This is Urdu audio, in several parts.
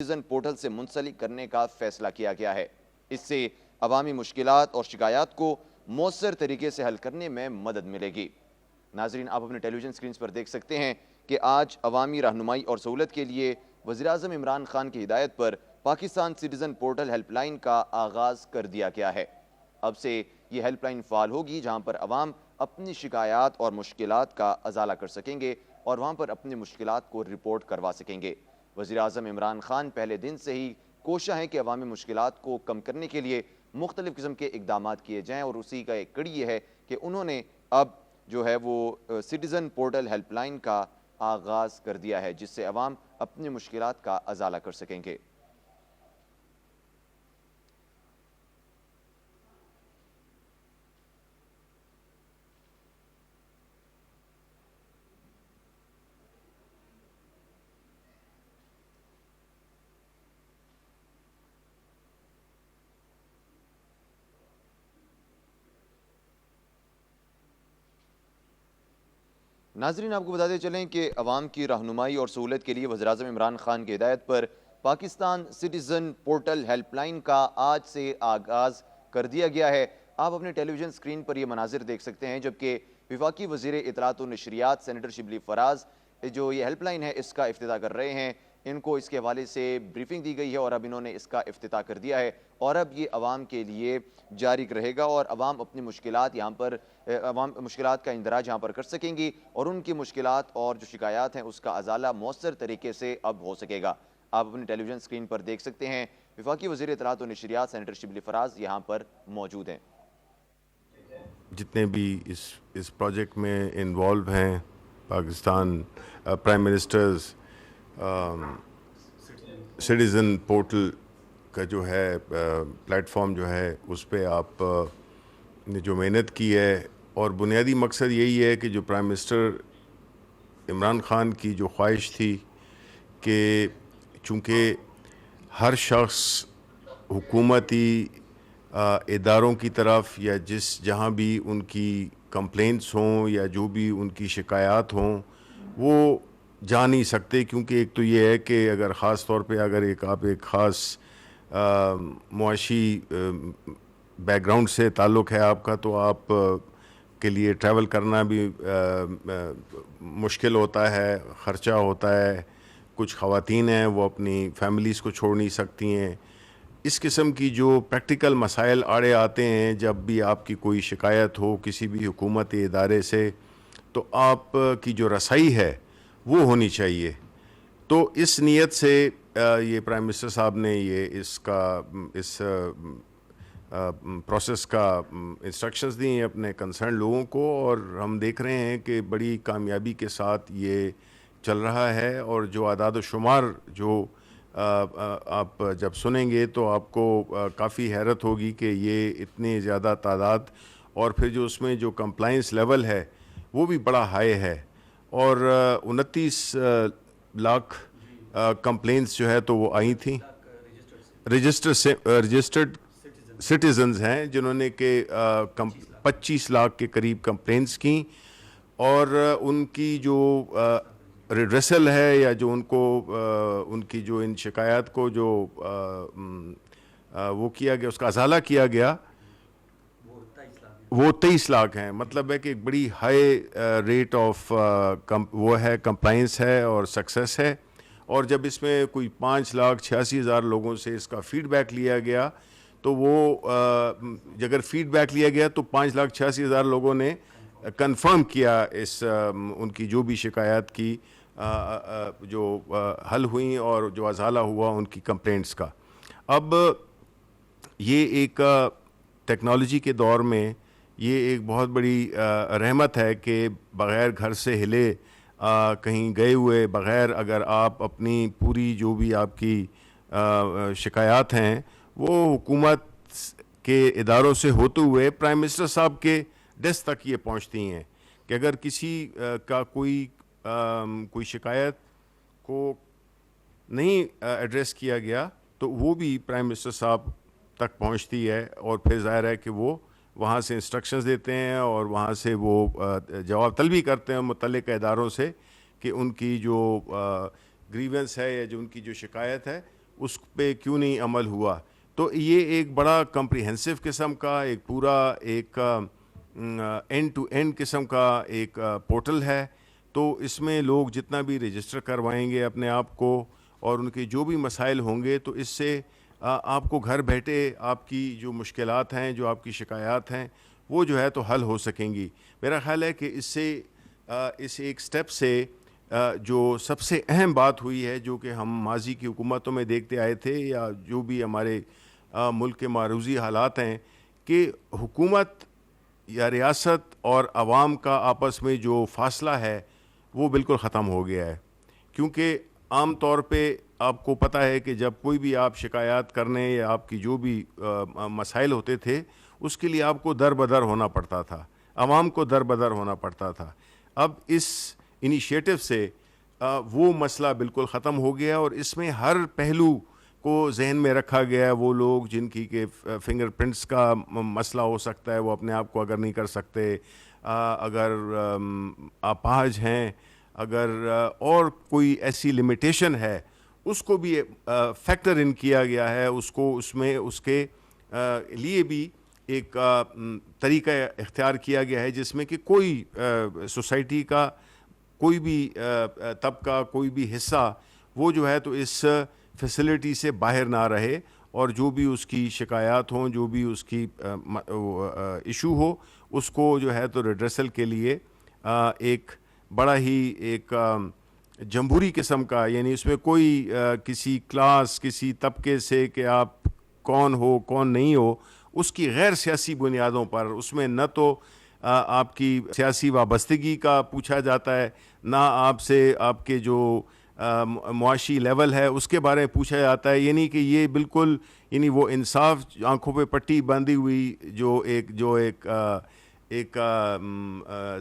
سٹیزن پورٹل سے منسلک کرنے کا فیصلہ کیا گیا ہے۔ اس سے عوامی مشکلات اور شکایات کو مؤثر طریقے سے حل کرنے میں مدد ملے گی۔ ناظرین، آپ اپنے ٹیلی ویژن سکرینز پر دیکھ سکتے ہیں کہ آج عوامی رہنمائی اور سہولت کے لیے وزیراعظم عمران خان کی ہدایت پر Pakistan citizen portal help line کا آغاز کر دیا گیا ہے۔ اب سے یہ ہیلپ لائن فعال ہوگی جہاں پر عوام اپنی شکایات اور مشکلات کا ازالہ کر سکیں گے اور وہاں پر اپنی مشکلات کو رپورٹ کروا سکیں گے۔ وزیراعظم عمران خان پہلے دن سے ہی کوشاں ہیں کہ عوامی مشکلات کو کم کرنے کے لیے مختلف قسم کے اقدامات کیے جائیں، اور اسی کا ایک کڑی یہ ہے کہ انہوں نے اب جو ہے وہ سٹیزن پورٹل ہیلپ لائن کا آغاز کر دیا ہے، جس سے عوام اپنی مشکلات کا ازالہ کر سکیں گے۔ ناظرین، آپ کو بتاتے چلیں کہ عوام کی رہنمائی اور سہولت کے لیے وزیراعظم عمران خان کی ہدایت پر Pakistan citizen portal help line کا آج سے آغاز کر دیا گیا ہے۔ آپ اپنے ٹیلی ویژن سکرین پر یہ مناظر دیکھ سکتے ہیں، جبکہ وفاقی وزیر اطلاعات و نشریات سینیٹر شبلی فراز جو یہ ہیلپ لائن ہے اس کا افتتاح کر رہے ہیں۔ ان کو اس کے حوالے سے بریفنگ دی گئی ہے اور اب انہوں نے اس کا افتتاح کر دیا ہے، اور اب یہ عوام کے لیے جاری رہے گا اور عوام اپنی مشکلات یہاں پر عوام مشکلات کا اندراج یہاں پر کر سکیں گی، اور ان کی مشکلات اور جو شکایات ہیں اس کا ازالہ مؤثر طریقے سے اب ہو سکے گا۔ آپ اپنی ٹیلی ویژن سکرین پر دیکھ سکتے ہیں، وفاقی وزیر اطلاعات و نشریات سینیٹر شبلی فراز یہاں پر موجود ہیں۔ جتنے بھی اس پروجیکٹ میں انوالو ہیں، Pakistan prime ministers citizen portal کا جو ہے پلیٹ فارم جو ہے اس پہ آپ نے جو محنت کی ہے، اور بنیادی مقصد یہی ہے کہ جو پرائم منسٹر عمران خان کی جو خواہش تھی کہ چونکہ ہر شخص حکومتی اداروں کی طرف یا جہاں بھی ان کی کمپلینٹس ہوں یا جو بھی ان کی شکایات ہوں وہ جا نہیں سکتے، کیونکہ ایک تو یہ ہے کہ اگر خاص طور پہ اگر آپ ایک خاص معاشی بیک گراؤنڈ سے تعلق ہے آپ کا، تو آپ کے لیے ٹریول کرنا بھی مشکل ہوتا ہے، خرچہ ہوتا ہے۔ کچھ خواتین ہیں وہ اپنی فیملیز کو چھوڑ نہیں سکتی ہیں۔ اس قسم کی جو پریکٹیکل مسائل آڑے آتے ہیں جب بھی آپ کی کوئی شکایت ہو کسی بھی حکومتی ادارے سے، تو آپ کی جو رسائی ہے وہ ہونی چاہیے۔ تو اس نیت سے یہ پرائم منسٹر صاحب نے یہ اس پروسیس کا انسٹرکشنز دی ہیں اپنے کنسرن لوگوں کو، اور ہم دیکھ رہے ہیں کہ بڑی کامیابی کے ساتھ یہ چل رہا ہے، اور جو اعداد و شمار جو آپ جب سنیں گے تو آپ کو کافی حیرت ہوگی کہ یہ اتنی زیادہ تعداد، اور پھر جو اس میں جو کمپلائنس لیول ہے وہ بھی بڑا ہائی ہے، اور 29 لاکھ کمپلینس جو ہے تو وہ آئی تھیں، رجسٹرڈ سٹیزنز ہیں جنہوں نے کہ 25 لاکھ کے قریب کمپلینس کی، اور ان کی جو ریڈریسل ہے یا جو ان کو ان کی جو ان شکایات کو جو وہ کیا گیا، اس کا ازالہ کیا گیا، وہ 23 لاکھ ہیں۔ مطلب ہے کہ ایک بڑی ہائی ریٹ آف وہ ہے، کمپلائنس ہے اور سکسیس ہے۔ اور جب اس میں کوئی 5,86,000 لوگوں سے اس کا فیڈ بیک لیا گیا، تو وہ اگر فیڈ بیک لیا گیا تو 5,86,000 لوگوں نے کنفرم کیا ان کی جو بھی شکایات کی جو حل ہوئیں اور جو ازالہ ہوا ان کی کمپلینٹس کا۔ اب یہ ایک ٹیکنالوجی کے دور میں یہ ایک بہت بڑی رحمت ہے کہ بغیر گھر سے ہلے کہیں گئے ہوئے بغیر اگر آپ اپنی پوری جو بھی آپ کی شکایات ہیں وہ حکومت کے اداروں سے ہوتے ہوئے پرائم منسٹر صاحب کے ڈیسک تک یہ پہنچتی ہیں، کہ اگر کسی کا کوئی شکایت کو نہیں ایڈریس کیا گیا تو وہ بھی پرائم منسٹر صاحب تک پہنچتی ہے، اور پھر ظاہر ہے کہ وہ وہاں سے انسٹرکشنز دیتے ہیں اور وہاں سے وہ جواب طلبی کرتے ہیں متعلقہ اداروں سے کہ ان کی جو گریونس ہے یا جو ان کی جو شکایت ہے اس پہ کیوں نہیں عمل ہوا. تو یہ ایک بڑا کمپریہنسو قسم کا ایک پورا ایک اینڈ ٹو اینڈ قسم کا ایک پورٹل ہے. تو اس میں لوگ جتنا بھی رجسٹر کروائیں گے اپنے آپ کو اور ان کے جو بھی مسائل ہوں گے تو اس سے آپ کو گھر بیٹھے آپ کی جو مشکلات ہیں, جو آپ کی شکایات ہیں, وہ جو ہے تو حل ہو سکیں گی. میرا خیال ہے کہ اس سے اس ایک سٹیپ سے جو سب سے اہم بات ہوئی ہے, جو کہ ہم ماضی کی حکومتوں میں دیکھتے آئے تھے یا جو بھی ہمارے ملک کے معروضی حالات ہیں, کہ حکومت یا ریاست اور عوام کا آپس میں جو فاصلہ ہے وہ بالکل ختم ہو گیا ہے. کیونکہ عام طور پہ آپ کو پتہ ہے کہ جب کوئی بھی آپ شکایات کرنے یا آپ کی جو بھی مسائل ہوتے تھے اس کے لیے آپ کو در بدر ہونا پڑتا تھا, عوام کو در بدر ہونا پڑتا تھا. اب اس انیشیٹو سے وہ مسئلہ بالکل ختم ہو گیا اور اس میں ہر پہلو کو ذہن میں رکھا گیا ہے. وہ لوگ جن کی کہ فنگر پرنٹس کا مسئلہ ہو سکتا ہے, وہ اپنے آپ کو اگر نہیں کر سکتے, اگر اپاہج ہیں, اگر اور کوئی ایسی لمیٹیشن ہے, اس کو بھی فیکٹر ان کیا گیا ہے. اس کو اس میں اس کے لیے بھی ایک طریقہ اختیار کیا گیا ہے جس میں کہ کوئی سوسائٹی کا کوئی بھی طبقہ, کوئی بھی حصہ وہ جو ہے تو اس فیسلٹی سے باہر نہ رہے, اور جو بھی اس کی شکایات ہوں, جو بھی اس کی ایشو ہو, اس کو جو ہے تو ریڈریسل کے لیے ایک بڑا ہی ایک جمہوری قسم کا, یعنی اس میں کوئی کسی کلاس, کسی طبقے سے کہ آپ کون ہو کون نہیں ہو, اس کی غیر سیاسی بنیادوں پر, اس میں نہ تو آپ کی سیاسی وابستگی کا پوچھا جاتا ہے, نہ آپ سے آپ کے جو معاشی لیول ہے اس کے بارے میں پوچھا جاتا ہے. یعنی کہ یہ بالکل یعنی وہ انصاف, آنکھوں پہ پٹی باندھی ہوئی جو ایک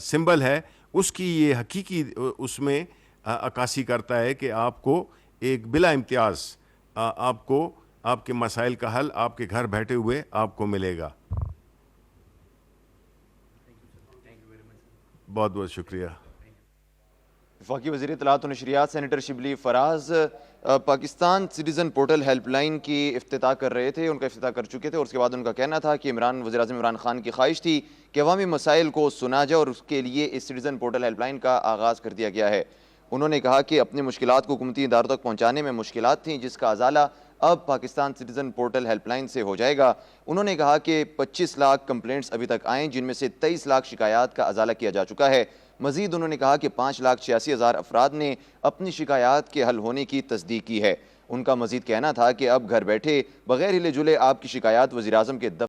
سمبل ہے, اس کی یہ حقیقی اس میں عکاسی کرتا ہے کہ آپ کو ایک بلا امتیاز آپ کو آپ کے مسائل کا حل آپ کے گھر بیٹھے ہوئے آپ کو ملے گا. بہت بہت شکریہ. وفاقی وزیر اطلاعات و نشریات senator Shibli Faraz Pakistan citizen portal help line کی افتتاح کر رہے تھے, ان کا افتتاح کر چکے تھے, اور اس کے بعد ان کا کہنا تھا کہ وزیر اعظم عمران خان کی خواہش تھی کہ عوامی مسائل کو سنا جائے, اور اس کے لیے اس سٹیزن پورٹل ہیلپ لائن کا آغاز کر دیا گیا ہے. انہوں نے کہا کہ اپنے مشکلات کو حکومتی اداروں تک پہنچانے میں مشکلات تھیں, جس کا ازالہ اب Pakistan citizen portal help line سے ہو جائے گا. انہوں نے کہا کہ 25 لاکھ کمپلینٹس ابھی تک آئیں, جن میں سے 23 لاکھ شکایات کا ازالہ کیا جا چکا ہے. مزید انہوں نے کہا کہ 5,86,000 افراد نے اپنی شکایات کے حل ہونے کی تصدیق کی ہے. ان کا مزید کہنا تھا کہ اب گھر بیٹھے بغیر ہلے جلے آپ کی شکایات وزیر اعظم کے دفتر